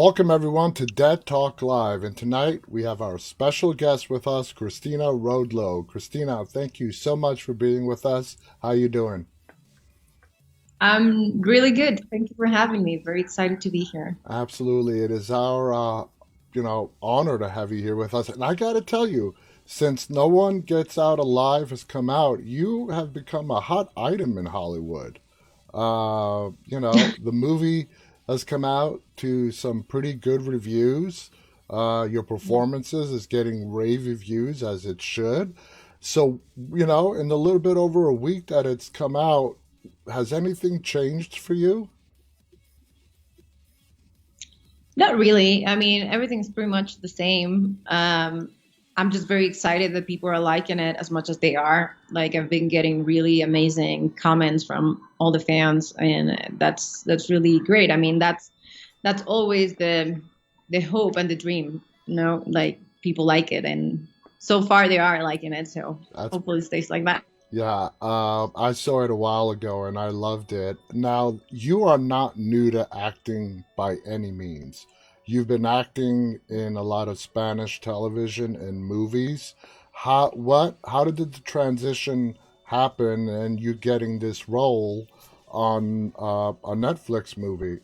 Welcome everyone to Dead Talk Live, and tonight we have our special guest with us, Cristina Rodlo. Cristina, thank you so much for being with us. How you doing? I'm really good. Thank you for having me. Very excited to be here. Absolutely, it is our honor to have you here with us. And I got to tell you, since No One Gets Out Alive has come out, you have become a hot item in Hollywood. The movie has come out to some pretty good reviews. Your performances is getting rave reviews as it should. So, in the little bit over a week that it's come out, has anything changed for you? Not really. I mean, everything's pretty much the same. I'm just very excited that people are liking it as much as they are. Like I've been getting really amazing comments from all the fans, and that's really great. I mean, that's always the hope and the dream. Like people like it, and so far they are liking it. So That's hopefully it stays like that. Yeah, I saw it a while ago and I loved it. Now, you are not new to acting by any means. You've been acting in a lot of Spanish television and movies. How did the transition happen and you getting this role on a Netflix movie?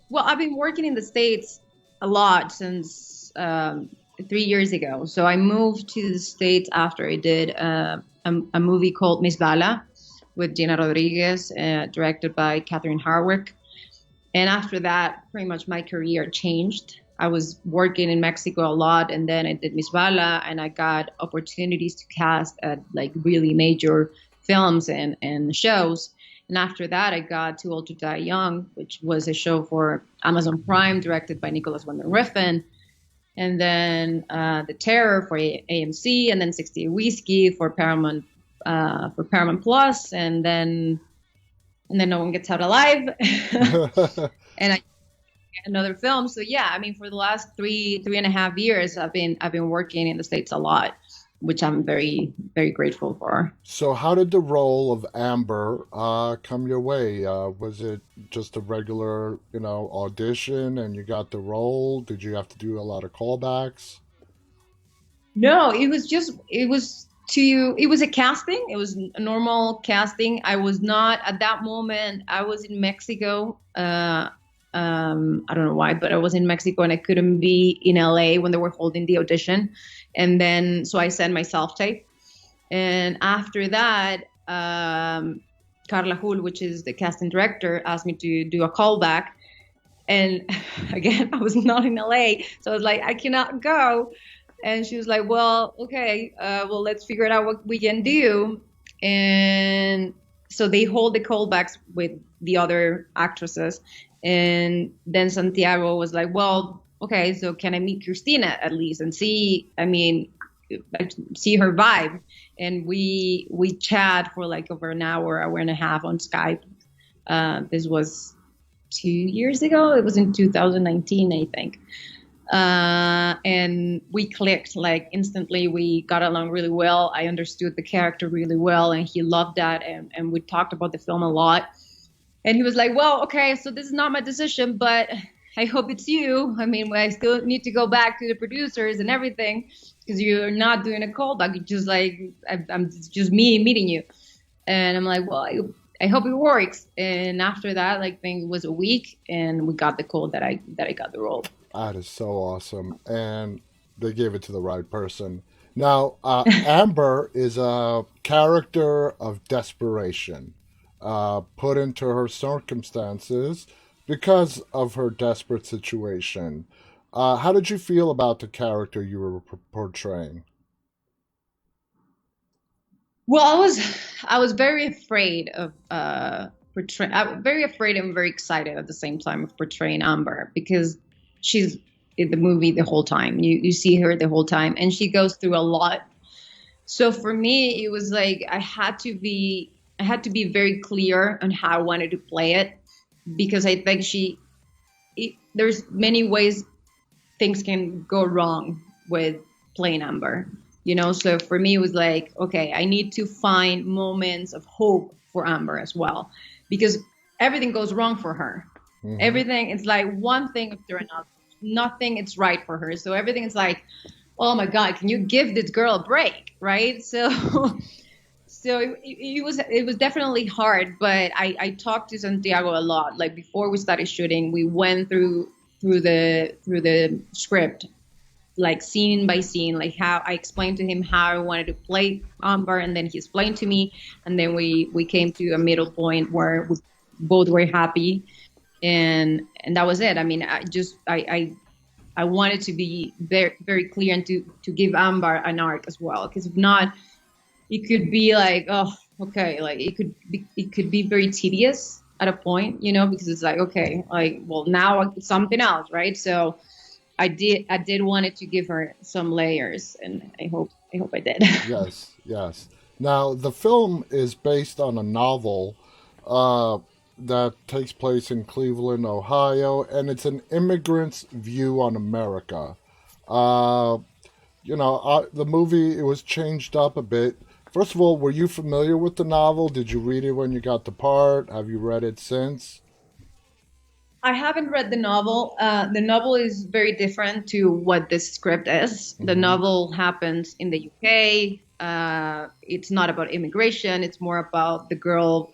Well, I've been working in the States a lot since 3 years ago. So I moved to the States after I did a movie called Miss Bala with Gina Rodriguez, directed by Catherine Harwick. And after that, pretty much my career changed. I was working in Mexico a lot, and then I did Miss Bala, and I got opportunities to cast at like really major films and shows. And after that, I got Too Old to Die Young, which was a show for Amazon Prime, directed by Nicholas Winding Refn. And then The Terror for AMC, and then 60 Whiskey for Paramount Plus, and then No One Gets Out Alive, and I another film. So yeah, I mean, for the last three and a half years, I've been working in the States a lot, which I'm very very grateful for. So, how did the role of Amber come your way? Was it just a regular, audition and you got the role? Did you have to do a lot of callbacks? No, it was a casting. It was a normal casting. I was not at that moment. I was in Mexico. I don't know why, but I was in Mexico and I couldn't be in LA when they were holding the audition. And then so I sent my self tape. And after that, Carla Hull, which is the casting director, asked me to do a callback. And again, I was not in LA, so I was like, I cannot go. And she was like, well, okay, well, let's figure it out what we can do. And so they hold the callbacks with the other actresses. And then Santiago was like, well, okay, so can I meet Christina at least and see, I mean, see her vibe? And we chat for like over an hour and a half on Skype. This was 2 years ago. It was in 2019, I think. And we clicked like instantly. We got along really well. I understood the character really well, and he loved that. And we talked about the film a lot. And he was like, well, okay, so this is not my decision, but I hope it's you. I mean, I still need to go back to the producers and everything because you're not doing a callback. It's just like, it's just me meeting you. And I'm like, well, I hope it works. And after that, like, I think it was a week, and we got the call that I got the role. That is so awesome. And they gave it to the right person. Now, Amber is a character of desperation, put into her circumstances because of her desperate situation. How did you feel about the character you were portraying? Well, I was very afraid of portray. I'm very afraid and very excited at the same time of portraying Amber because she's in the movie the whole time. You see her the whole time, and she goes through a lot. So for me, it was like I had to be very clear on how I wanted to play it because I think there's many ways things can go wrong with playing Amber. So for me, it was like, okay, I need to find moments of hope for Amber as well, because everything goes wrong for her. Hmm. Everything is like one thing after another. Nothing is right for her. So everything is like, oh my God, can you give this girl a break? Right. So so it was definitely hard, but I talked to Santiago a lot. Like before we started shooting, we went through the script, like scene by scene, like how I explained to him how I wanted to play Amber, and then he explained to me, and then we came to a middle point where we both were happy, and that was it. I mean, I wanted to be very clear and to give Amber an arc as well, because if not, it could be like, oh, okay, like it could be very tedious at a point, you know, because it's like, okay, like, well, now it's something else, right? So I did wanted to give her some layers, and I hope I did. Yes, yes. Now, the film is based on a novel uh, that takes place in Cleveland, Ohio, and it's an immigrant's view on America. Uh, the movie, it was changed up a bit. First of all, were you familiar with the novel? Did you read it when you got the part? Have you read it since? I haven't read the novel. The novel is very different to what this script is. The Hmm. novel happens in the UK. It's not about immigration. It's more about the girl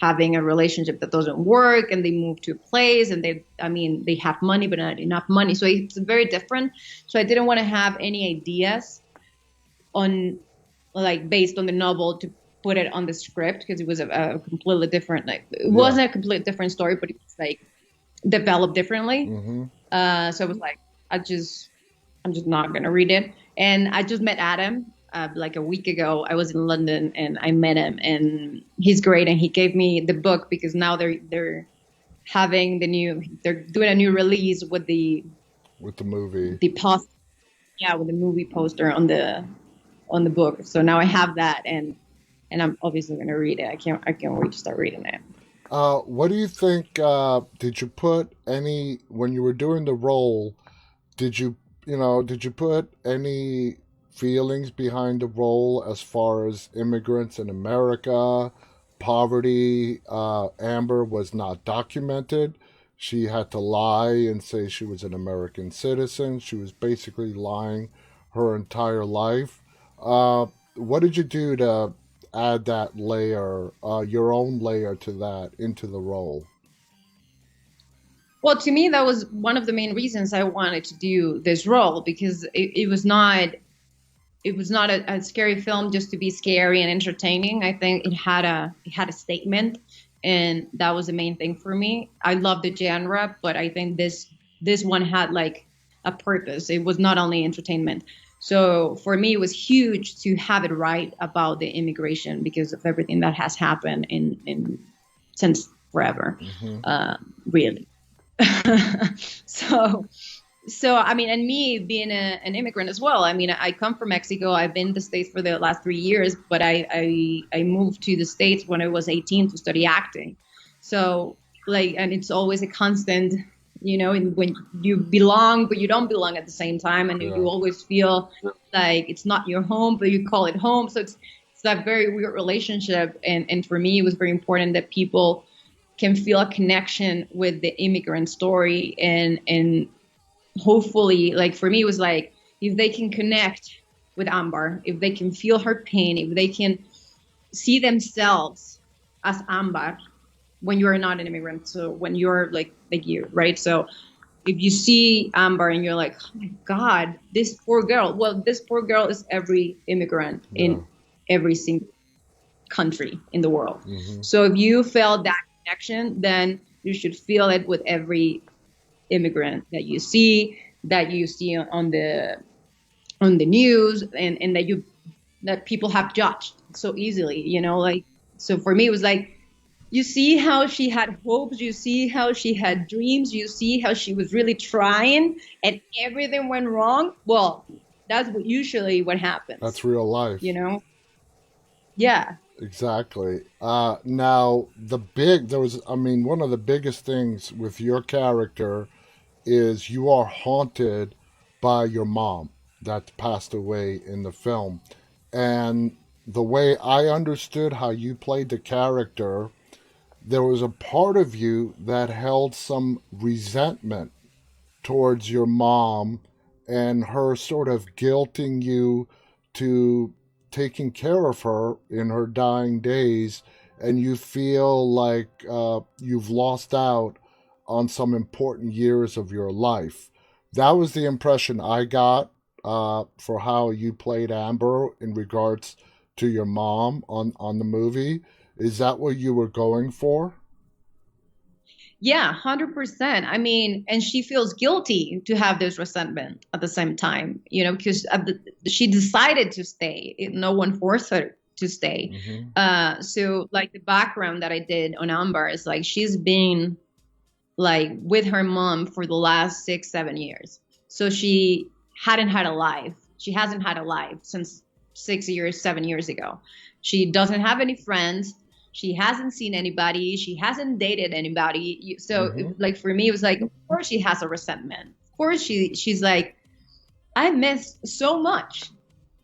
having a relationship that doesn't work, and they move to a place, and I mean, they have money, but not enough money. So it's very different. So I didn't want to have any ideas on, like, based on the novel to put it on the script, because it was a completely different, like, it Yeah. wasn't a completely different story, but it was like developed differently. Hmm. So I was like, I'm just not gonna read it. And I just met Adam like a week ago. I was in London and I met him, and he's great. And he gave me the book because now they're having they're doing a new release with With the movie. the post yeah, with the movie poster on the book. So now I have that, and I'm obviously gonna read it. I can't wait to start reading it. What do you think? Did you put any, when you were doing the role, did did you put any feelings behind the role as far as immigrants in America, poverty? Amber was not documented. She had to lie and say she was an American citizen. She was basically lying her entire life. What did you do to add that layer, your own layer to that, into the role? Well, to me, that was one of the main reasons I wanted to do this role, because it was not a scary film just to be scary and entertaining. I think it had a statement, and that was the main thing for me. I love the genre, but I think this one had like a purpose. It was not only entertainment. So for me, it was huge to have it right about the immigration because of everything that has happened in since forever, Hmm. really. so so I mean, and me being an immigrant as well. I mean, I come from Mexico. I've been in the States for the last 3 years, but I moved to the States when I was 18 to study acting. So like, and it's always a constant, you know, when you belong but you don't belong at the same time, and Yeah. you always feel like it's not your home but you call it home. So it's that very weird relationship, and for me it was very important that people can feel a connection with the immigrant story, and hopefully, like, for me it was like, if they can connect with Amber, if they can feel her pain, if they can see themselves as Amber when you are not an immigrant, so when you're like you, right? So if you see Amber and you're like, oh my God, this poor girl, well, this poor girl is every immigrant Yeah. in every single country in the world. Hmm. So if you felt that connection, then you should feel it with every immigrant that you see on the news, and that people have judged so easily, you know, like. So for me it was like, you see how she had hopes, you see how she had dreams, you see how she was really trying, and everything went wrong. Well, that's usually what That's happens, real you life. know. Yeah. Exactly. Now there was, I mean, one of the biggest things with your character is you are haunted by your mom that passed away in the film. And the way I understood how you played the character, there was a part of you that held some resentment towards your mom and her sort of guilting you to taking care of her in her dying days, and you feel like you've lost out on some important years of your life. That was the impression I got for how you played Amber in regards to your mom on the movie. Is that what you were going for? Yeah, 100%. I mean, and she feels guilty to have this resentment at the same time, because she decided to stay. No one forced her to stay. Mm-hmm. So like the background that I did on Amber is like she's been like with her mom for the last 6, 7 years. So she hadn't had a life. She hasn't had a life since 6 years, 7 years ago. She doesn't have any friends. She hasn't seen anybody. She hasn't dated anybody. So Mm-hmm. like for me, it was like, of course she has a resentment. Of course she's like, I missed so much,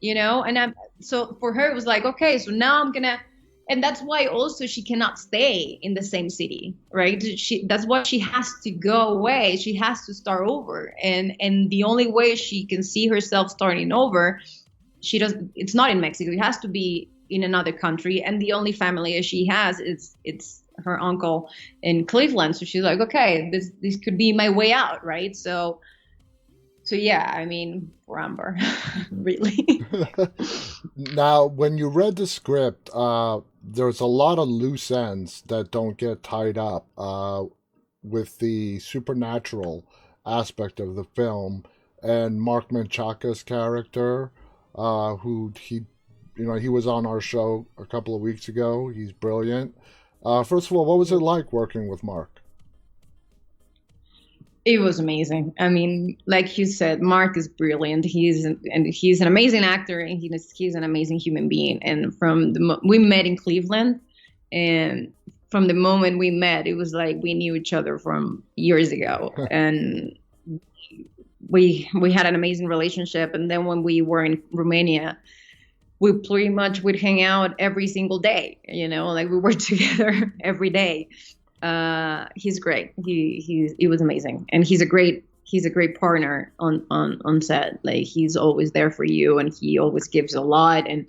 and so for her it was like, okay, so now I'm gonna, and that's why also she cannot stay in the same city, right? That's why she has to go away. She has to start over, and the only way she can see herself starting over, it's not in Mexico. It has to be in another country, and the only family she has is it's her uncle in Cleveland. So she's like, okay, this could be my way out, right? So yeah, I mean, for Amber, really. Now, when you read the script, there's a lot of loose ends that don't get tied up with the supernatural aspect of the film, and Mark Menchaca's character, who he was on our show a couple of weeks ago. He's brilliant. First of all, what was it like working with Mark? It was amazing. I mean, like you said, Mark is brilliant. He's an amazing actor, and he's an amazing human being. And we met in Cleveland, and from the moment we met, it was like we knew each other from years ago, and we had an amazing relationship. And then when we were in Romania, we pretty much would hang out every single day. Like we were together every day. He's great. He was amazing, and he's a great partner on set. Like he's always there for you, and he always gives a lot. And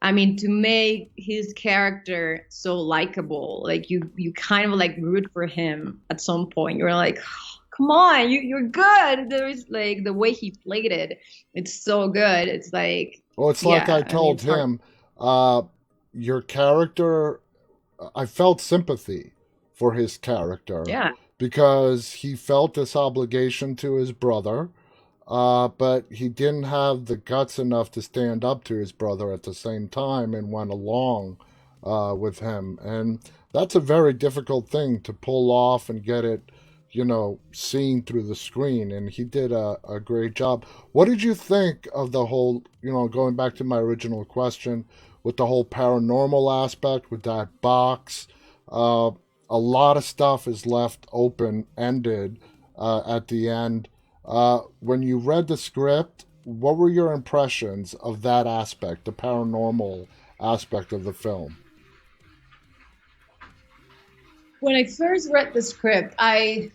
I mean, to make his character so likable, like you kind of like root for him at some point. You're like, oh, come on, you're good. There's like the way he played it, it's so good. It's like, Well, it's like I yeah. I mean, told it's hard. him, your character, I felt sympathy for his character Yeah. because he felt this obligation to his brother, but he didn't have the guts enough to stand up to his brother at the same time and went along with him. And that's a very difficult thing to pull off and get it, seen through the screen. And he did a great job. What did you think of the whole, going back to my original question, with the whole paranormal aspect, with that box? Uh, a lot of stuff is left open ended at the end. When you read the script, what were your impressions of that aspect, the paranormal aspect of the film? When I first read the script, I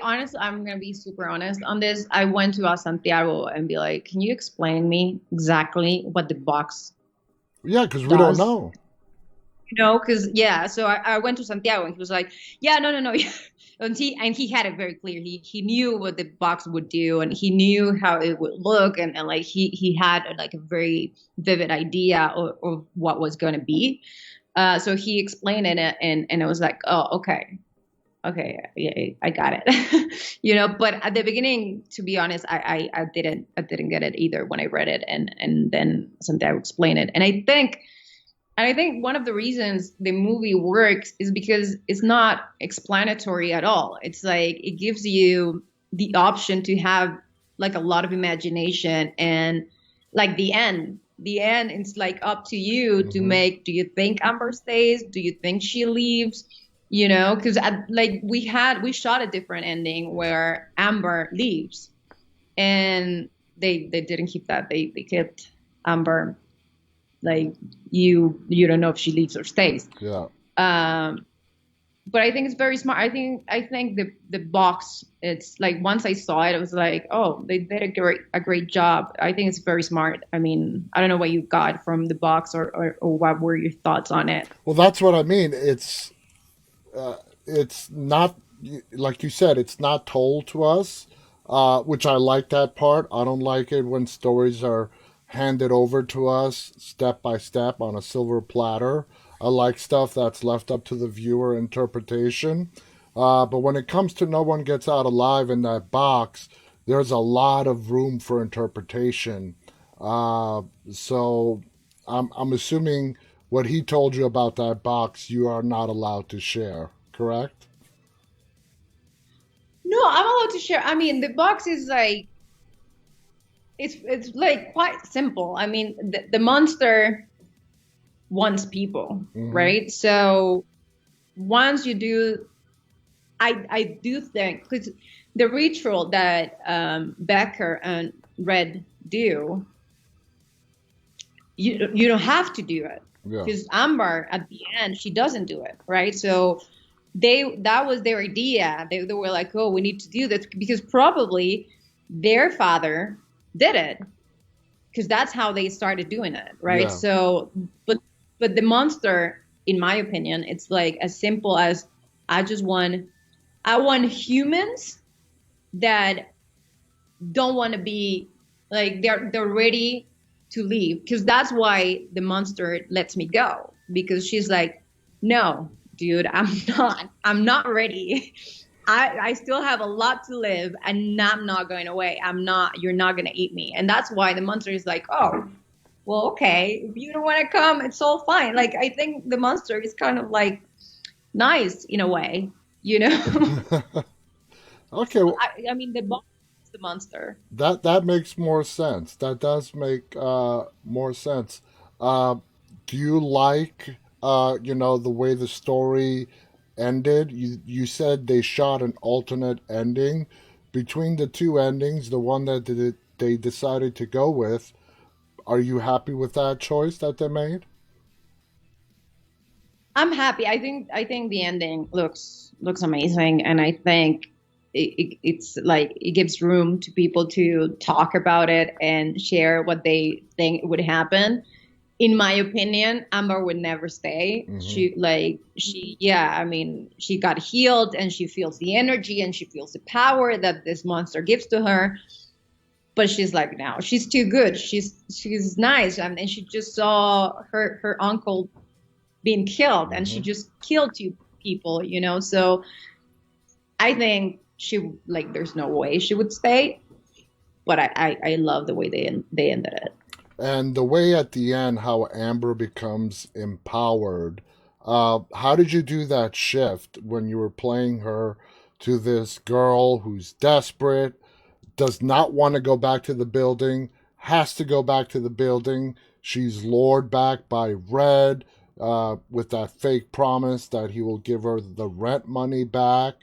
honestly, I'm gonna be super honest on this. I went to Santiago and be like, "Can you explain me exactly what the box Yeah, because we don't does?" know. Because yeah. So I went to Santiago and he was like, "Yeah, no, no, no." And he had it very clear. He knew what the box would do, and he knew how it would look, and like he had like a very vivid idea of what was going to be. So he explained it, and I was like, "Oh, okay." Okay, yeah, I got it. But at the beginning, to be honest, I didn't get it either when I read it, and then Santiago explained it. And I think one of the reasons the movie works is because it's not explanatory at all. It's like it gives you the option to have like a lot of imagination, and like the end it's like up to you to Hmm. make. Do you think Amber stays? Do you think she leaves? Because like we shot a different ending where Amber leaves, and they didn't keep that. They kept Amber, like, you don't know if she leaves or stays. Yeah. Um, but I think it's very smart. I think the box. It's like once I saw it, I was like, oh, they did a great job. I think it's very smart. I mean, I don't know what you got from the box or what were your thoughts on it. Well, that's what I mean. Uh, it's not like you said. It's not told to us, which I like that part. I don't like it when stories are handed over to us step by step on a silver platter. I like stuff that's left up to the viewer interpretation. But when it comes to no one gets out alive in that box, there's a lot of room for interpretation. Uh, so I'm assuming what he told you about that box, you are not allowed to share, correct? No, I'm allowed to share. I mean, the box is like it's like quite simple. I mean, the monster wants people, Mm-hmm. right? So once you do, I do think because the ritual that Becker and Red do, you don't have to do it Yeah. because Amber at the end she doesn't do it, right? So that was their idea. They were like, oh, we need to do this because probably their father did it because that's how they started doing it, right? Yeah. So, but the monster, in my opinion, it's like as simple as I just want I want humans that don't want to be like they're ready to leave because that's why the monster lets me go because she's like, no, dude, I'm not ready. I still have a lot to live and I'm not going away. You're not going to eat me. And that's why the monster is like, oh, well, okay, if you don't want to come, it's all fine. Like, I think the monster is kind of like nice in a way, you know? Okay, well, I mean, the boss is the monster. that makes more sense. That does make more sense. Uh, do you like the way the story ended? You said they shot an alternate ending. Between the two endings, the one that they decided to go with, are you happy with that choice that they made? I'm happy. I think the ending looks amazing, and I think it's like it gives room to people to talk about it and share what they think would happen. In my opinion, Amber would never stay. Mm-hmm. Yeah, I mean, she got healed and she feels the energy and she feels the power that this monster gives to her. But she's like, now she's too good. She's nice, and she just saw her uncle being killed, and Mm-hmm. she just killed two people. So I think she like, there's no way she would stay. But I love the way they ended it. And the way at the end how Amber becomes empowered, how did you do that shift when you were playing her to this girl who's desperate, does not want to go back to the building, has to go back to the building? She's lured back by Red with that fake promise that he will give her the rent money back.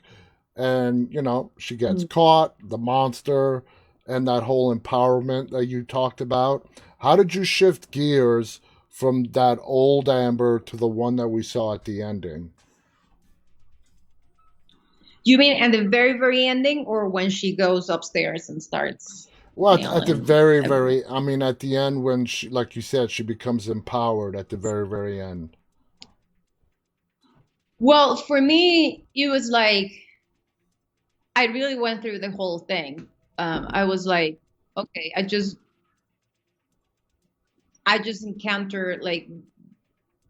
And, she gets caught, the monster, and that whole empowerment that you talked about. How did you shift gears from that old Amber to the one that we saw at the ending? You mean at the very, very ending, or when she goes upstairs and starts Well, at the nailing very, everyone? very, I mean, at the end when she, like you said, she becomes empowered at the very, very end. Well, for me, it was like I really went through the whole thing. I was like, okay, I just encountered like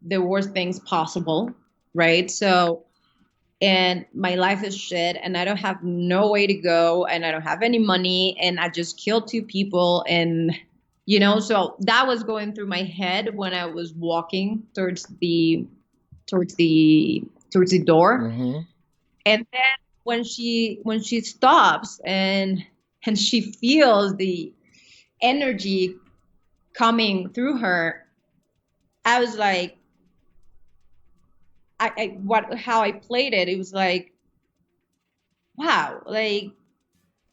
the worst things possible, right? So, and my life is shit, and I don't have no way to go, and I don't have any money, and I just killed two people, and so that was going through my head when I was walking towards the towards the door. Mm-hmm. And then when she stops and she feels the energy coming through her, I was like, I what how I played it. It was like, wow, like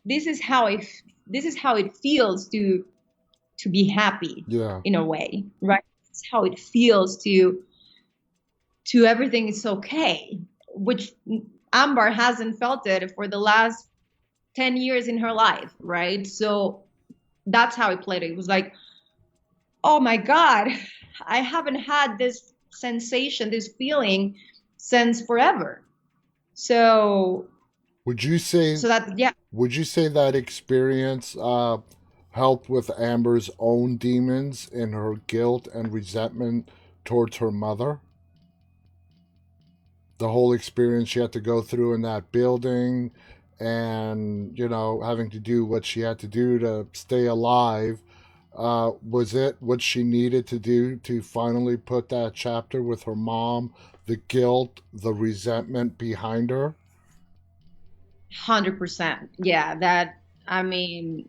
this is how it feels to be happy Yeah. in a way, right? It's how it feels to everything is okay, which Amber hasn't felt it for the last 10 years in her life, right? So that's how I played it. It was like, oh my God, I haven't had this sensation, this feeling since forever. So, Would you say so that, yeah, would you say that experience helped with Amber's own demons and her guilt and resentment towards her mother? The whole experience she had to go through in that building, and having to do what she had to do to stay alive, was it what she needed to do to finally put that chapter with her mom, the guilt, the resentment behind her? 100%. Yeah, that, I mean,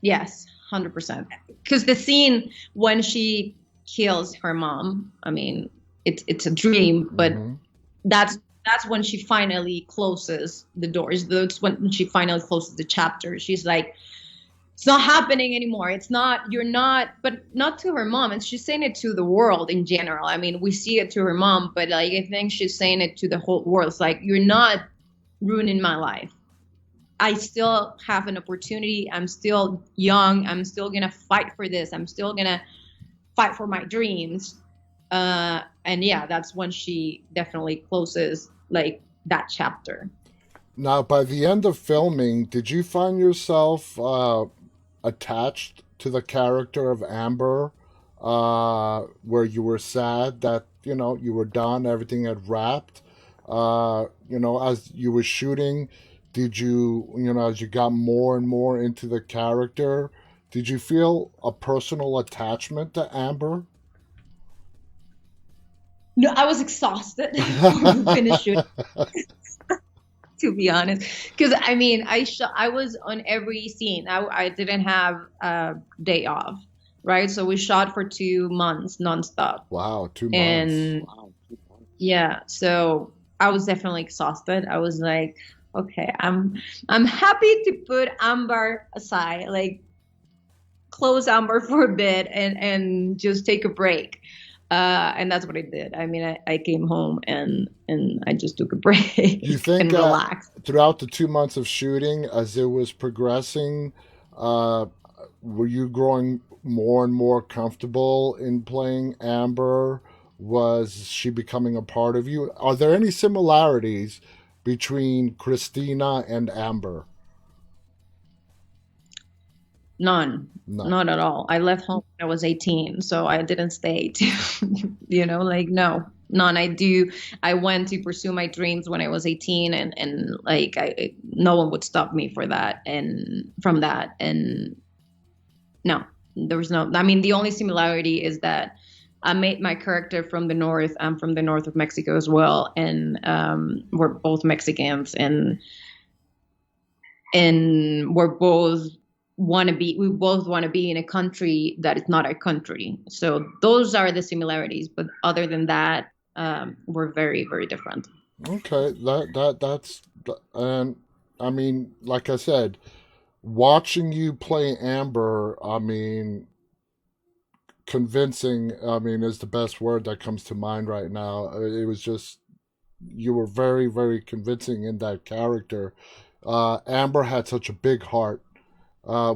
yes, 100%. Because the scene when she kills her mom, I mean, it's a dream, but Mm-hmm. that's that's when she finally closes the doors. That's when she finally closes the chapter. She's like, it's not happening anymore. It's not, you're not, but not to her mom. And she's saying it to the world in general. I mean, we see it to her mom, but like, I think she's saying it to the whole world. It's like, you're not ruining my life. I still have an opportunity. I'm still young. I'm still going to fight for this. I'm still going to fight for my dreams. And yeah, that's when she definitely closes like that chapter. Now, by the end of filming, did you find yourself attached to the character of Amber, where you were sad that you were done, everything had wrapped? As you were shooting, did you, as you got more and more into the character, did you feel a personal attachment to Amber? No, I was exhausted when we finished shooting, to be honest. Because I mean, I was on every scene. I didn't have a day off, right? So we shot for 2 months nonstop, Wow, 2 months. and yeah, so I was definitely exhausted. I was like, okay, I'm happy to put Amber aside, like close Amber for a bit and just take a break. And that's what I did. I mean, I came home and I just took a You break think and relaxed. throughout the 2 months of shooting, as it was progressing, uh, were you growing more and more comfortable in playing Amber? Was she becoming a part of you? Are there any similarities between Christina and Amber? None, None. not at all. I left home when I was 18, so I didn't stay to, like no, none. I went to pursue my dreams when I was 18, and like no one would stop me for that and from that. And no, there was no, I mean, the only similarity is that I made my character from the north. I'm from the north of Mexico as well, and we're both Mexicans, and we both want to be in a country that is not our country. So those are the similarities, but other than that, we're very, very different. Okay, that's and I mean, like I said, watching you play Amber, I mean, convincing, I mean, is the best word that comes to mind right now. It was just, you were very, very convincing in that character. Amber had such a big heart.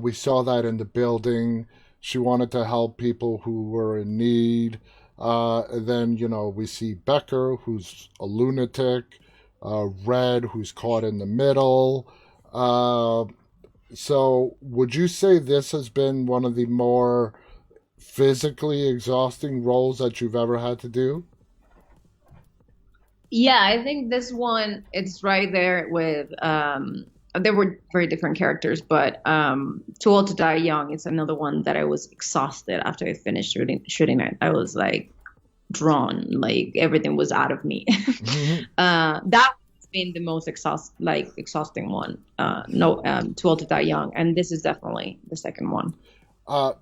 We saw that in the building. She wanted to help people who were in need. And then, we see Becker, who's a lunatic, Red, who's caught in the middle. Uh, so, would you say this has been one of the more physically exhausting roles that you've ever had to do? Yeah, I think this one it's right there with there were very different characters, but Too Old to Die Young is another one that I was exhausted after I finished shooting it. I was like drawn, like everything was out of me. Mm-hmm. That has been the most exhausting one. No, Too Old to Die Young, and this is definitely the second one.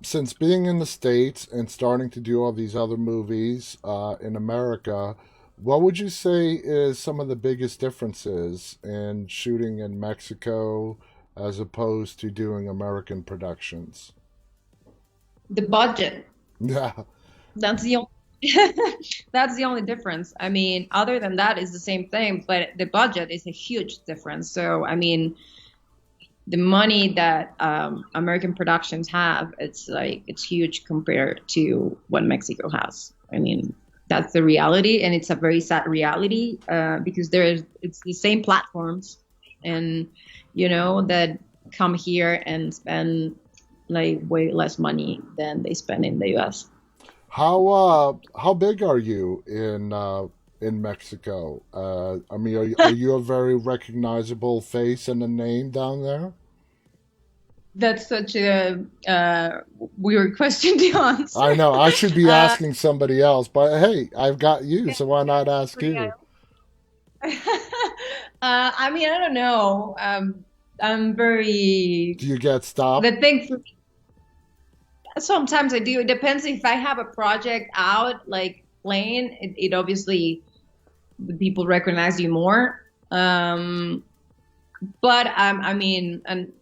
Since being in the States and starting to do all these other movies in America, what would you say is some of the biggest differences in shooting in Mexico as opposed to doing American productions? The budget. Yeah. That's the only. That's the only difference. I mean, other than that, it's the same thing, but the budget is a huge difference. So, I mean, the money that American productions have, it's like it's huge compared to what Mexico has. I mean, that's the reality, and it's a very sad reality because it's the same platforms, and that come here and spend like way less money than they spend in the U.S. How big are you in Mexico? I mean, are you a very recognizable face and a name down there? That's such a weird question to I answer. know I should be Uh, asking somebody else, but hey, I've got you, yeah, so why not ask pretty you? I mean, I don't know. I'm very Do you get stopped? the thing for sometimes I do. It depends if I have a project out, like playing. It obviously the people recognize you more. But I mean, and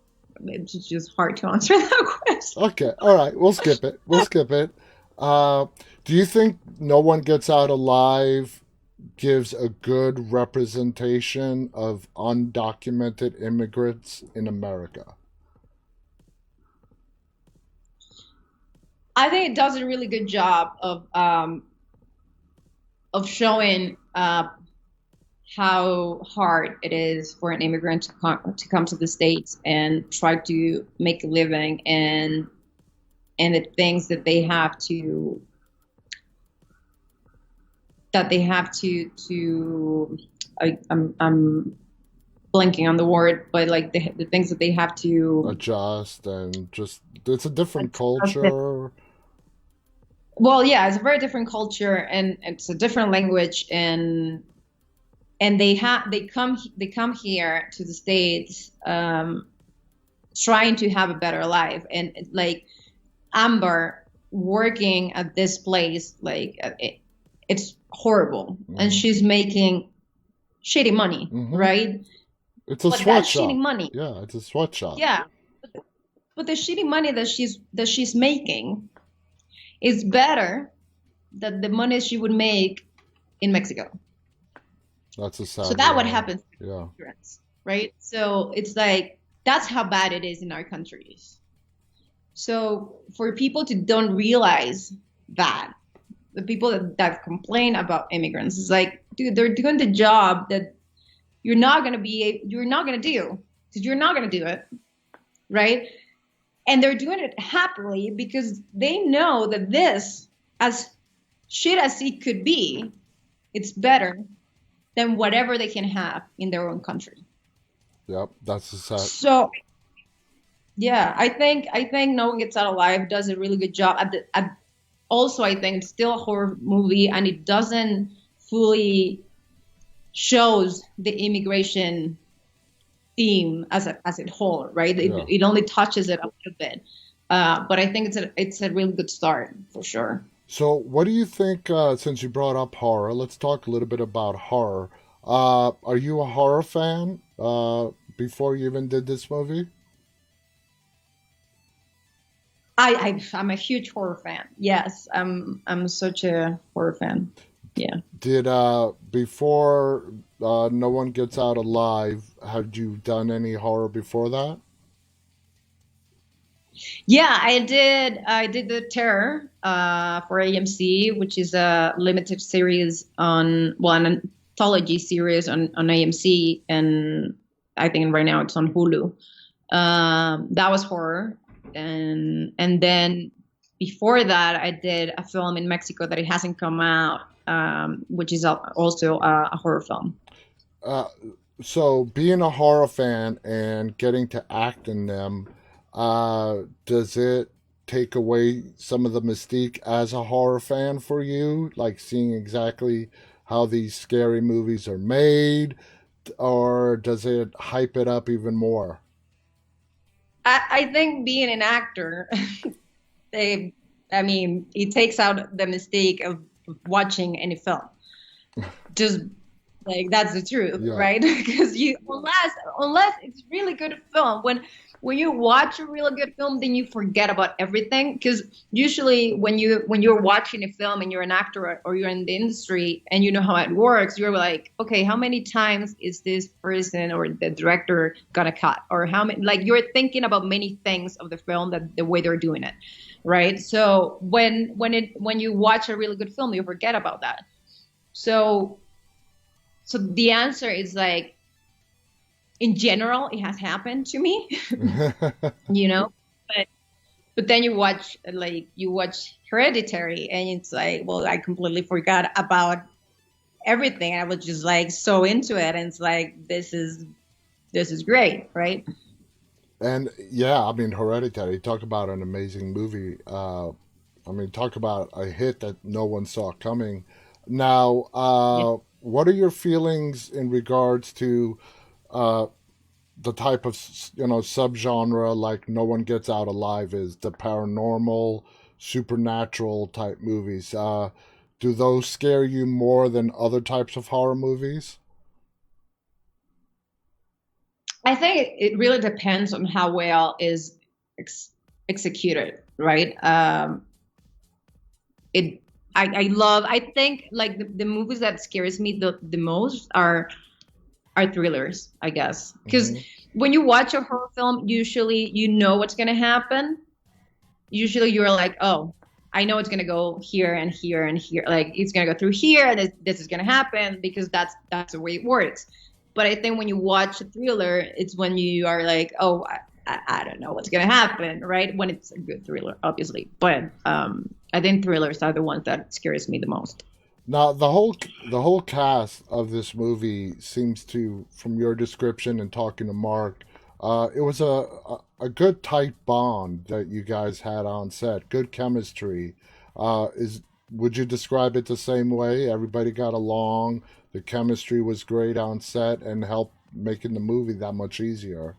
it's just hard to answer that question. Okay, all right, we'll skip it. We'll skip it. Uh, do you think No One Gets Out Alive gives a good representation of undocumented immigrants in America? I think it does a really good job of showing how hard it is for an immigrant to come to the States and try to make a living, and the things that they have to I'm blanking on the word, but like the things that they have to Adjust and just it's a different adjust. culture. Well, yeah, it's a very different culture and it's a different language, and they come here to the States trying to have a better life, and like Amber working at this place, like it's horrible, and Hmm. she's making shitty money, Hmm. right? It's a But that shitty sweatshop. money, Yeah, it's a sweatshop. yeah, but the shitty money that she's making is better than the money she would make in Mexico. That's a So sad that what reality. happens to Yeah. immigrants, right? So it's like that's how bad it is in our countries. So for people to don't realize that, the people that complain about immigrants, is like, dude, they're doing the job that you're not gonna do because you're not gonna do it, right? And they're doing it happily because they know that this, as shit as it could be, it's better than whatever they can have in their own country. Yep. That's a sad. So yeah, I think No One Gets Out Alive does a really good job also I think it's still a horror movie, and it doesn't fully shows the immigration theme as a whole, right? It, Yeah. it only touches it a little bit. But I think it's a really good start for sure. So, what do you think? Since you brought up horror, let's talk a little bit about horror. Are you a horror fan? Before you even did this movie, I'm a huge horror fan. Yes, I'm such a horror fan. Yeah. did before No One Gets Out Alive? Had you done any horror before that? Yeah, I did the Terror for AMC, which is a limited series an anthology series on AMC, and I think right now it's on Hulu. That was horror, and then before that, I did a film in Mexico that it hasn't come out, which is also a horror film. Uh, so, being a horror fan and getting to act in them, does it take away some of the mystique as a horror fan for you? Like seeing exactly how these scary movies are made, or does it hype it up even more? I think being an actor, they, I mean, it takes out the mistake of watching any film. Just like that's the truth, Yeah. right? Because you unless it's really good film when you watch a really good film, then you forget about everything. Because usually when you're watching a film and you're an actor or you're in the industry and you know how it works, you're like, okay, how many times is this person or the director gonna cut? Or how many, like you're thinking about many things of the film, that the way they're doing it, right? So when you watch a really good film, you forget about that. So so the answer is like, in general, it has happened to me, you know. But then you watch Hereditary, and it's like, well, I completely forgot about everything. I was just like so into it, and it's like, this is great, right? And yeah, I mean, Hereditary. Talk about an amazing movie. I mean, talk about a hit that no one saw coming. Now, Yeah. what are your feelings in regards to uh, the type of subgenre like No One Gets Out Alive is the paranormal, supernatural type movies? Do those scare you more than other types of horror movies? I think it really depends on how well is ex executed, right? It I think like the movies that scares me the most are thrillers, I guess. Because Hmm. when you watch a horror film, usually you know what's gonna happen. Usually you're like, oh, I know it's gonna go here and here and here. Like it's gonna go through here, and this is gonna happen, because that's the way it works. But I think when you watch a thriller, it's when you are like, oh, I don't know what's gonna happen, right? When it's a good thriller, obviously. But I think thrillers are the ones that scares me the most. Now, the whole cast of this movie seems to, from your description and talking to Mark, it was a good tight bond that you guys had on set. Good chemistry. Is Would you describe it the same way? Everybody got along. The chemistry was great on set and helped making the movie that much easier.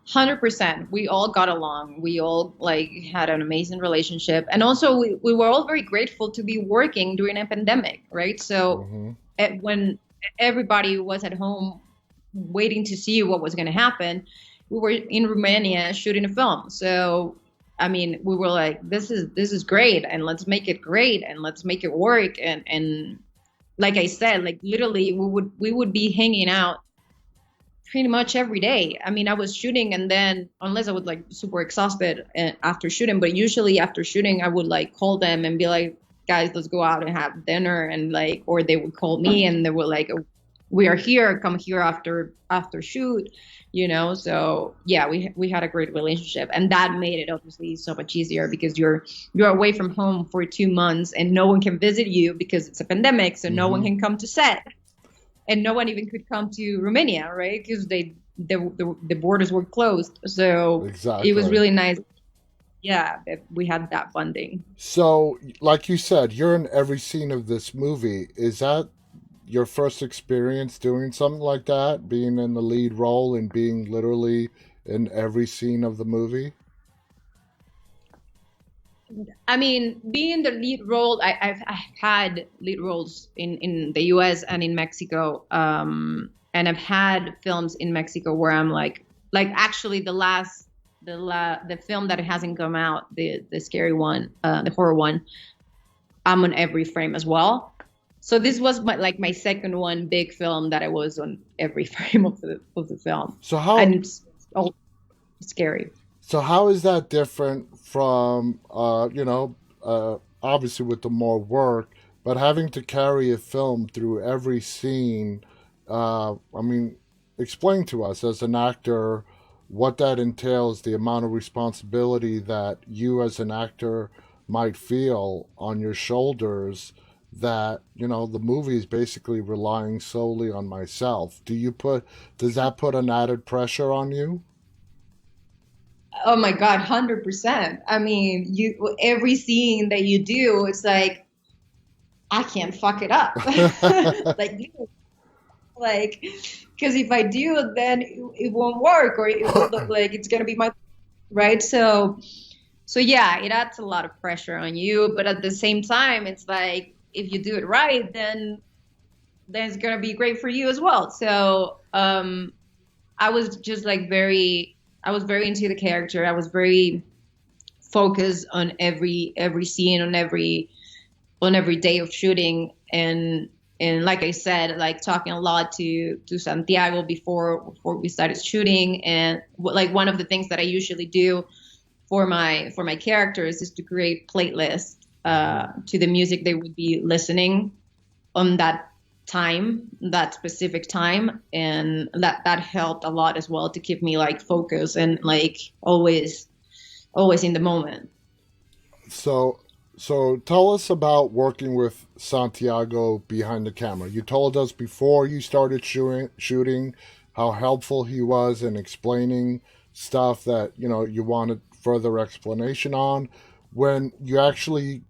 100%. We all got along. We all like had an amazing relationship. And also we were all very grateful to be working during a pandemic, right? So Hmm. when everybody was at home waiting to see what was going to happen, we were in Romania shooting a film. So I mean, we were like, this is great, and let's make it great, and let's make it work. And like I said, like literally we would be hanging out pretty much every day. I mean, I was shooting, and then unless I was like super exhausted after shooting, but usually after shooting, I would like call them and be like, guys, let's go out and have dinner, and like, or they would call me and they were like, we are here, come here after shoot, you know. So yeah, we had a great relationship, and that made it obviously so much easier, because you're away from home for 2 months and no one can visit you because it's a pandemic, so no one Hmm. can come to set, and no one even could come to Romania, right? Because the borders were closed. So it was Exactly. really nice. Yeah, that we had that bonding. So, like you said, you're in every scene of this movie. Is that your first experience doing something like that, being in the lead role and being literally in every scene of the movie? I mean, being the lead role, I've had lead roles in the U.S. and in Mexico, and I've had films in Mexico where I'm like actually the film that hasn't come out, the scary one, the horror one, I'm on every frame as well. So this was my second one big film that I was on every frame of the film, So how and it's all scary. so how is that different from obviously with the more work, but having to carry a film through every scene? I mean, explain to us as an actor what that entails, the amount of responsibility that you as an actor might feel on your shoulders. That the movie is basically relying solely on myself. Does that put an added pressure on you? Oh my God, 100%. I mean, you every scene that you do, it's like I can't fuck it up. Like, like, because if I do, then it won't work, or it will look like it's gonna be my right. So yeah, it adds a lot of pressure on you, but at the same time, it's like if you do it right, then it's gonna be great for you as well. So I was just like very. I was very into the character. I was very focused on every scene, on every day of shooting, and like I said, like talking a lot to Santiago before we started shooting. And like one of the things that I usually do for my characters is to create playlists to the music they would be listening on that time, that specific time, and that helped a lot as well to keep me like focused and like always in the moment. So, so tell us about working with Santiago behind the camera. You told us before you started shooting how helpful he was in explaining stuff that you wanted further explanation on. When you actually,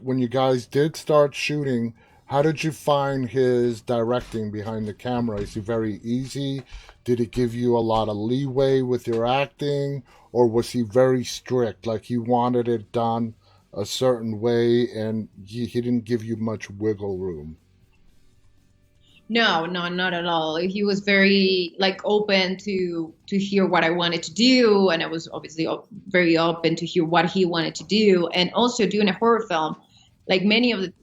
when you guys did start shooting, how did you find his directing behind the camera? Is he very easy? Did he give you a lot of leeway with your acting, or was he very strict, like he wanted it done a certain way and he didn't give you much wiggle room? No, no, not at all. He was very like open to hear what I wanted to do, and I was obviously very open to hear what he wanted to do. And also doing a horror film, like many of the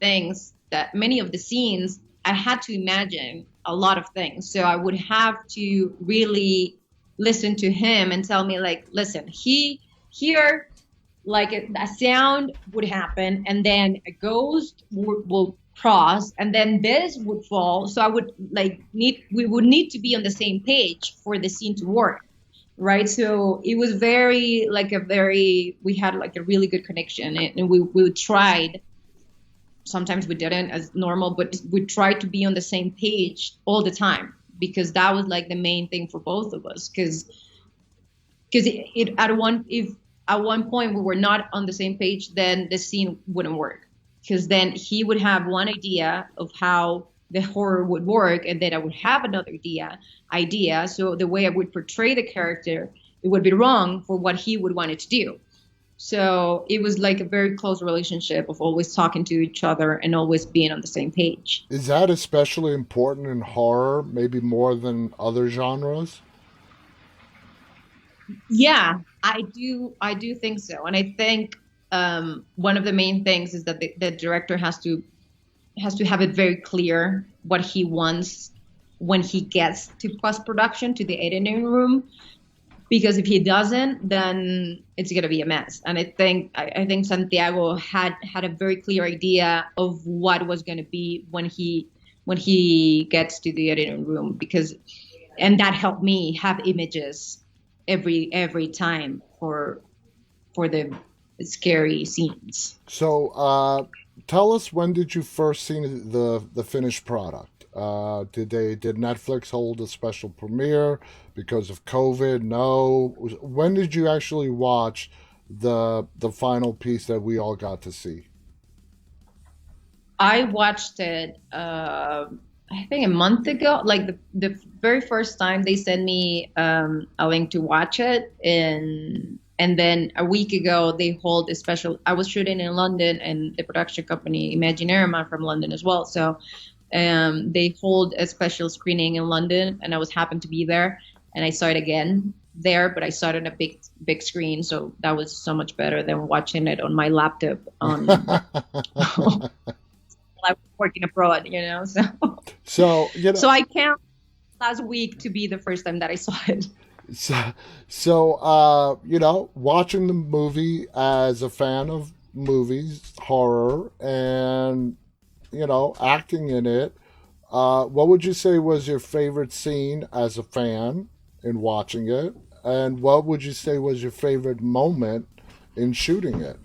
scenes, I had to imagine a lot of things. So I would have to really listen to him and tell me like, listen, he here like a sound would happen and then a ghost will cross and then this would fall, so I would like need we would need to be on the same page for the scene to work, right? So it was very like a very we had like a really good connection, and we tried, sometimes we didn't as normal, but we tried to be on the same page all the time, because that was like the main thing for both of us. Because it at one if at one point we were not on the same page, then the scene wouldn't work. Because then he would have one idea of how the horror would work, and then I would have another idea. So the way I would portray the character, it would be wrong for what he would want it to do. So it was like a very close relationship of always talking to each other and always being on the same page. Is that especially important in horror, maybe more than other genres? Yeah, I do think so. And I think one of the main things is that the director has to have it very clear what he wants when he gets to post production, to the editing room, because if he doesn't, then it's gonna be a mess. And I think Santiago had a very clear idea of what was gonna be when he gets to the editing room, because and that helped me have images every time for the scary scenes. So, tell us, when did you first see the finished product? Did Netflix hold a special premiere because of COVID? No. When did you actually watch the final piece that we all got to see? I watched it, I think a month ago, like the very first time they sent me a link to watch it, and then a week ago they hold a special. I was shooting in London, and the production company Imaginarium from London as well. So they hold a special screening in London, and I was happened to be there, and I saw it again there, but I saw it on a big screen, so that was so much better than watching it on my laptop on I was working abroad, you know. So So, so I count last week to be the first time that I saw it. watching the movie as a fan of movies, horror, and acting in it, what would you say was your favorite scene as a fan in watching it, and what would you say was your favorite moment in shooting it?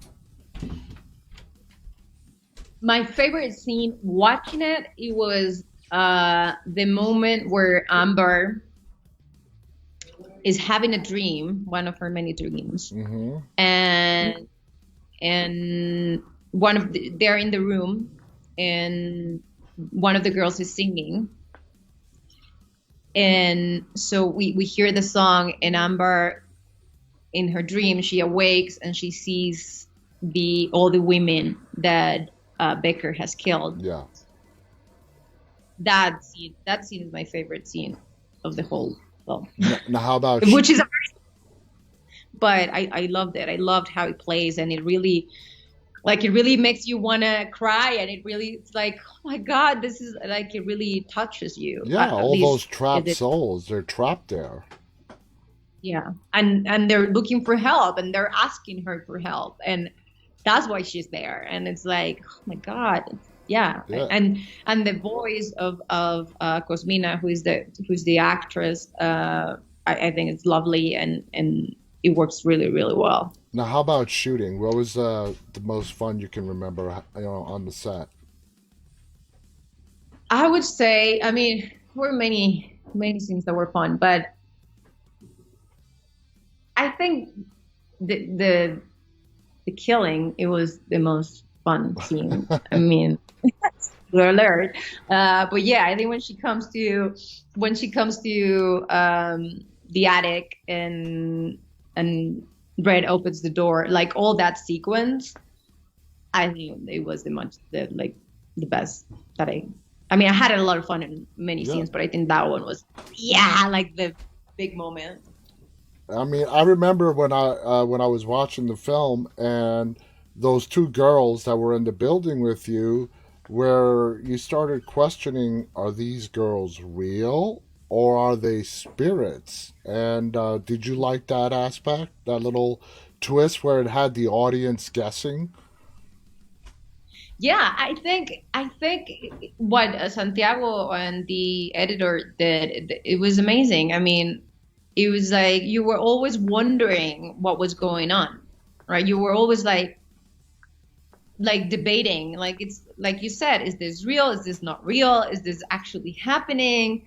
My favorite scene watching it, it was the moment where Amber is having a dream, one of her many dreams, Mm-hmm. and they're in the room, and one of the girls is singing, and so we hear the song, and Amber in her dream she awakes and she sees the all the women that Becker has killed. Yeah. That scene is my favorite scene of the whole film, Now, how about which is a but I loved it. I loved how it plays, and it really makes you want to cry, and it really, it's like, oh my God, this is like, it really touches you. Yeah, At all those least it trapped did. souls, they're trapped there. Yeah. And they're looking for help, and they're asking her for help. And that's why she's there. And it's like, oh my God. Yeah. Yeah. And the voice of Cosmina, who's the actress, I think it's lovely, and it works really, really well. Now, how about shooting? What was the most fun you can remember, on the set? I would say, I mean, there were many things that were fun, but I think the the killing, it was the most fun scene. I mean, spoiler alert. But yeah, I think when she comes to the attic, and Red opens the door, like all that sequence, I think it was the best that I mean, I had a lot of fun in many Yeah. scenes, but I think that one was, yeah, like the big moment. I mean, I remember when I was watching the film and those two girls that were in the building with you, where you started questioning, are these girls real or are they spirits? And did you like that aspect, that little twist where it had the audience guessing? Yeah, I think what Santiago and the editor did, it was amazing. I mean, it was like you were always wondering what was going on, right? You were always like debating, like it's like you said, is this real? Is this not real? Is this actually happening?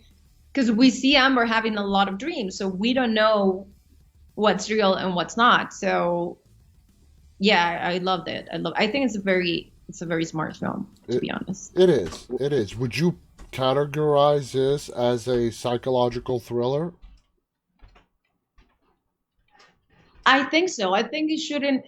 Because we see Amber having a lot of dreams, so we don't know what's real and what's not. So yeah, I loved it. I think it's a very smart film, to It, be honest. it is. It is. Would you categorize this as a psychological thriller? I think so. I think it shouldn't.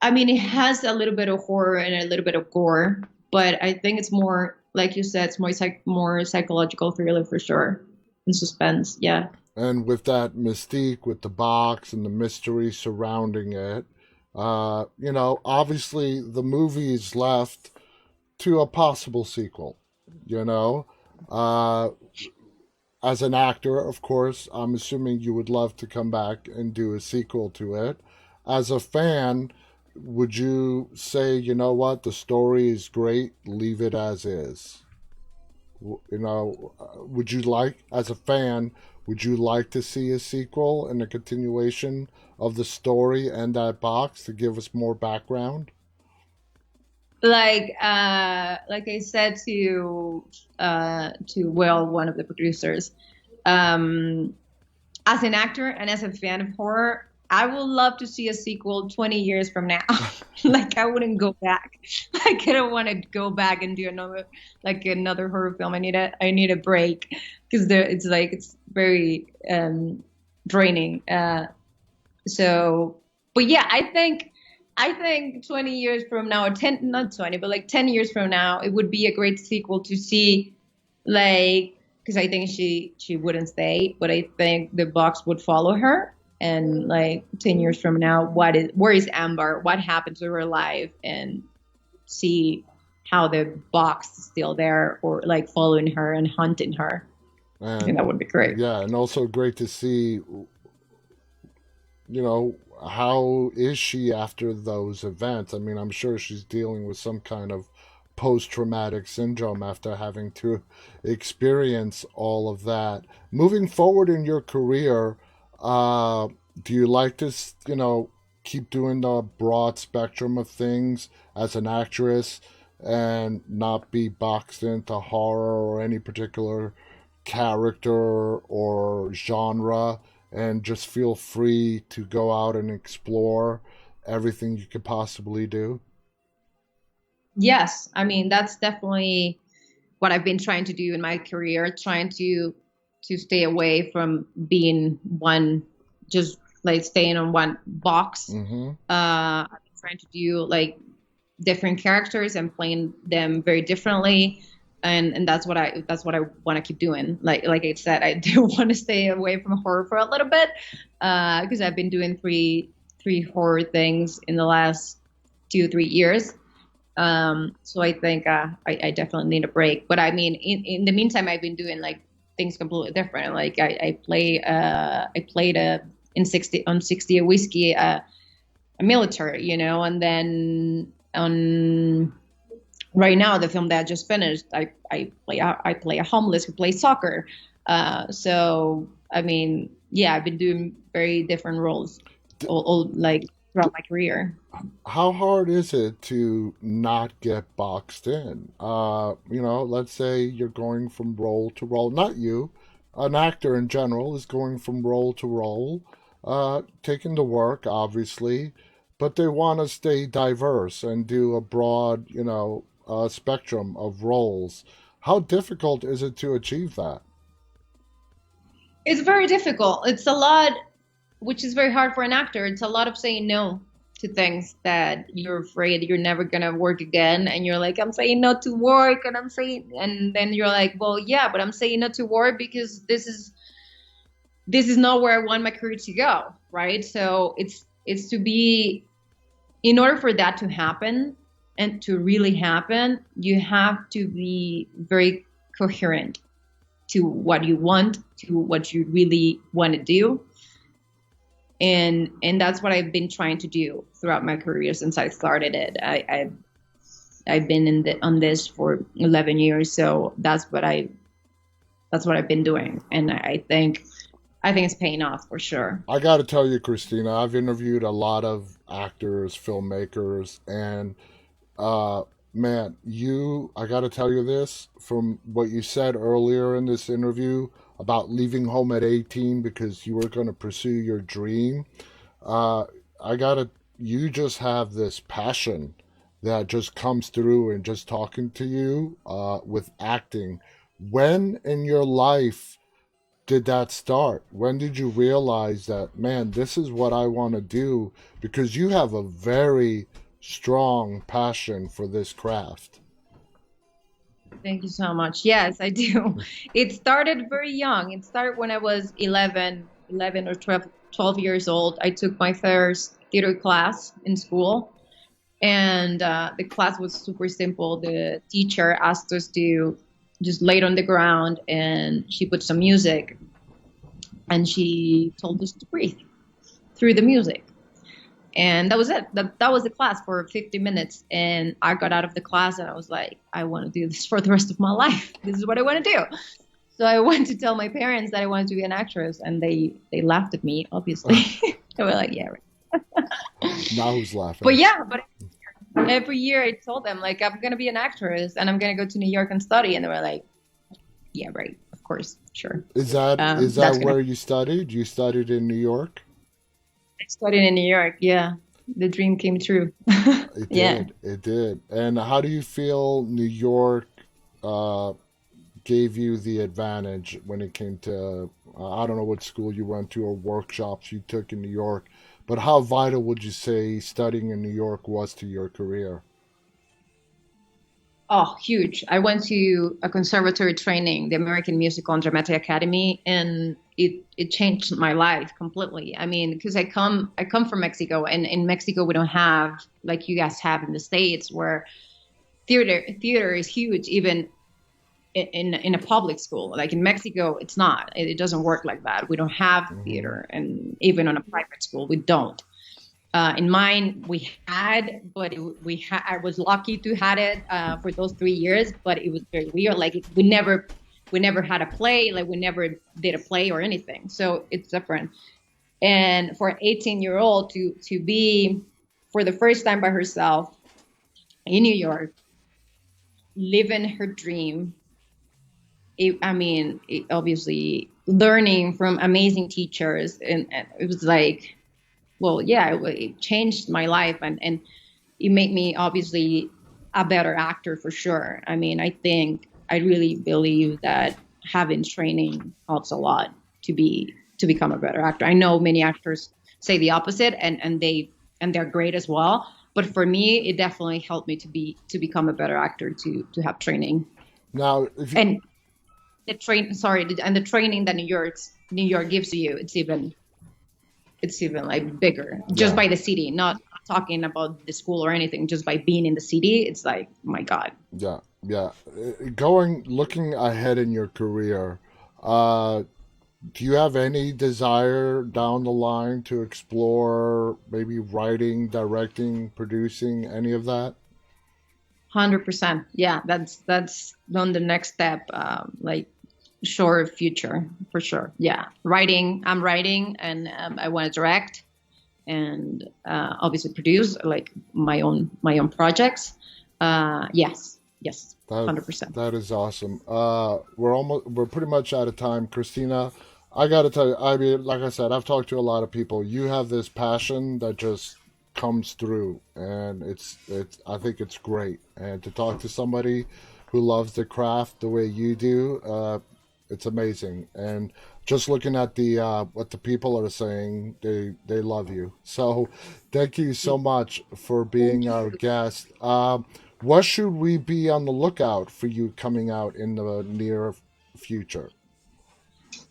I mean, it has a little bit of horror and a little bit of gore, but I think it's more, like you said, it's more psychological thriller for sure, and suspense. Yeah. And with that mystique, with the box and the mystery surrounding it, obviously the movie is left to a possible sequel. You know, uh, as an actor, of course, I'm assuming you would love to come back and do a sequel to it. As a fan, would you say, you know what, the story is great, leave it as is? Would you like, as a fan, would you like to see a sequel and a continuation of the story and that box to give us more background? Like I said to Will, one of the producers, um, as an actor and as a fan of horror, I would love to see a sequel 20 years from now. Like I wouldn't go back. Like I don't want to go back and do another horror film. I need a break, because it's very draining. So, but yeah, I think 20 years from now, or 10, not 20, but like 10 years from now, it would be a great sequel to see, like, because I think she wouldn't stay, but I think the box would follow her. And like 10 years from now, where is Amber? What happened to her life? And see how the box is still there, or like following her and hunting her. I think And that would be great. yeah, and also great to see, how is she after those events? I mean, I'm sure she's dealing with some kind of post traumatic syndrome after having to experience all of that. Moving forward in your career, uh, do you like to, keep doing the broad spectrum of things as an actress and not be boxed into horror or any particular character or genre, and just feel free to go out and explore everything you could possibly do? Yes, I mean that's definitely what I've been trying to do in my career, trying to stay away from being one, just like staying on one box. Mm-hmm. I've been trying to do like different characters and playing them very differently. And that's what I want to keep doing. Like I said, I do want to stay away from horror for a little bit, because I've been doing three horror things in the last 2 3 years. So I think I definitely need a break. But I mean, in the meantime, I've been doing like things completely different. Like I played in 60 a whiskey a military, and then on right now the film that I just finished, I play a homeless who plays soccer. So I mean, yeah, I've been doing very different roles all like throughout my career. How hard is it to not get boxed in? Let's say you're going from role to role. Not you, an actor in general is going from role to role, taking the work, obviously, but they want to stay diverse and do a broad, spectrum of roles. How difficult is it to achieve that? It's very difficult. It's a lot, which is very hard for an actor. It's a lot of saying no to things that you're afraid you're never gonna work again, and you're like, I'm saying no to work, and then you're like, well, yeah, but I'm saying no to work because this is not where I want my career to go, right? So it's to be, in order for that to happen and to really happen, you have to be very coherent to what you want, to what you really want to do. And that's what I've been trying to do throughout my career since I started it. I've been on this for 11 years, so that's what I've been doing, and I think it's paying off for sure. I got to tell you, Christina, I've interviewed a lot of actors, filmmakers, and uh, man, I got to tell you this from what you said earlier in this interview about leaving home at 18 because you were going to pursue your dream. Uh, I got to, you just have this passion that just comes through and just talking to you with acting. When in your life did that start? When did you realize that, man, this is what I want to do? Because you have a very strong passion for this craft. Thank you so much. Yes, I do. It started very young. It started when I was 11 or 12 years old. I took my first theater class in school, and the class was super simple. The teacher asked us to just lay on the ground, and she put some music, and she told us to breathe through the music. And that was it. That was the class for 50 minutes. And I got out of the class and I was like, I want to do this for the rest of my life. This is what I want to do. So I went to tell my parents that I wanted to be an actress, and they laughed at me, obviously. They were like, yeah, right. Now who's But laughing? yeah, but every year I told them, like, I'm going to be an actress and I'm going to go to New York and study. And they were like, yeah, right. Of course. Sure. Is that That's going to, where you studied? You studied in New York? I studied in New York. Yeah. The dream came true. It Yeah. did. It did. And how do you feel New York uh, gave you the advantage when it came to, I don't know what school you went to or workshops you took in New York, but how vital would you say studying in New York was to your career? Oh, huge. I went to a conservatory training, the American Musical and Dramatic Academy, and it changed my life completely. I mean, because I come from Mexico, and in Mexico we don't have like you guys have in the States, where theater is huge, even in a public school. Like in Mexico, it's not. It doesn't work like that. We don't have Hmm. theater, and even on a private school, we don't. In mine, we had, but I was lucky to had it for those 3 years. But it was very weird. Like we never had a play. Like we never did a play or anything. So it's different. And for an 18-year-old to be for the first time by herself in New York, living her dream. I mean, obviously learning from amazing teachers, and it was like, well, yeah, it changed my life, and it made me obviously a better actor for sure. I mean, I really believe that having training helps a lot to become a better actor. I know many actors say the opposite, and they're great as well. But for me, it definitely helped me to become a better actor to have training. Now, if you, And the training that New York gives you, it's even it's even like bigger just Yeah, by the city, not talking about the school or anything, just by being in the city. It's like, oh my God. yeah, yeah. Going, looking ahead in your career, uh, do you have any desire down the line to explore maybe writing, directing, producing, any of that? 100%. Yeah, that's on the next step. Like short future for sure. Yeah, writing. I'm writing, and I want to direct, and obviously produce like my own projects. Yes, yes, That 100%. that is awesome. We're pretty much out of time, Christina. I got to tell you, I mean, like I said, I've talked to a lot of people. You have this passion that just comes through, and it's. I think it's great. And to talk to somebody who loves the craft the way you do, it's amazing. And just looking at the what the people are saying, they love you. So, thank you so much for being Thank you. our guest. What should we be on the lookout for you coming out in the near future?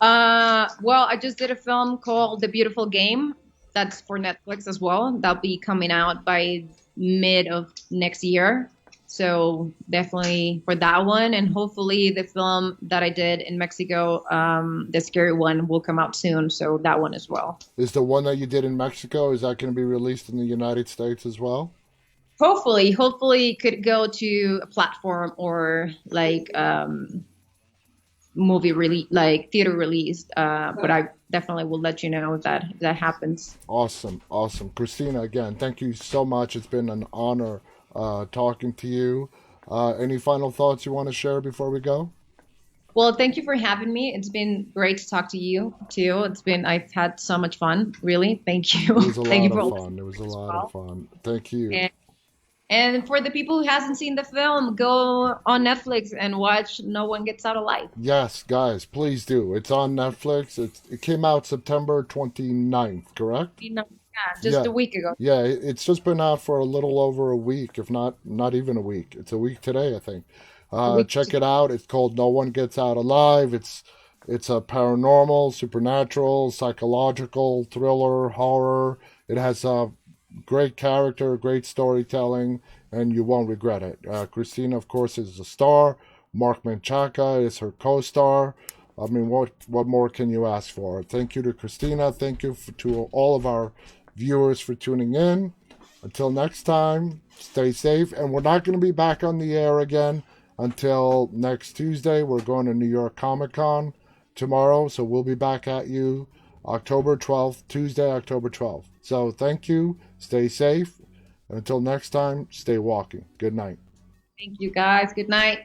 Well, I just did a film called The Beautiful Game. That's for Netflix as well. That'll be coming out by mid of next year. So definitely for that one, and hopefully the film that I did in Mexico, the scary one, will come out soon. So that one as well. Is the one that you did in Mexico, is that going to be released in the United States as well? Hopefully, it could go to a platform or like movie release, like theater released. But I definitely will let you know if that happens. Awesome, awesome. Christina, again, thank you so much. It's been an honor talking to you. Any final thoughts you want to share before we go? Well, thank you for having me. It's been great to talk to you too. I've had so much fun. Really, thank It you. was a Thank you lot for of listening fun. It was a as lot of well. fun. Thank you. And, and for the people who hasn't seen the film, go on Netflix and watch No One Gets Out Alive. Yes, guys, please do. It's on Netflix. It came out September 29th, correct? Yeah, just Yeah. a week ago. Yeah, it's just been out for a little over a week, if not even a week. It's a week today, I think. A week. Check it out. It's called No One Gets Out Alive. It's a paranormal, supernatural, psychological thriller, horror. It has a great character, great storytelling, and you won't regret it. Christina, of course, is the star. Mark Menchaca is her co-star. I mean, what more can you ask for? Thank you to Christina. Thank you to all of our viewers for tuning in. Until next time, stay safe. And we're not going to be back on the air again until next Tuesday. We're going to New York Comic Con tomorrow, so we'll be back at you October 12th, Tuesday, October 12th. So thank you. Stay safe. And until next time, stay walking. Good night. Thank you guys. Good night.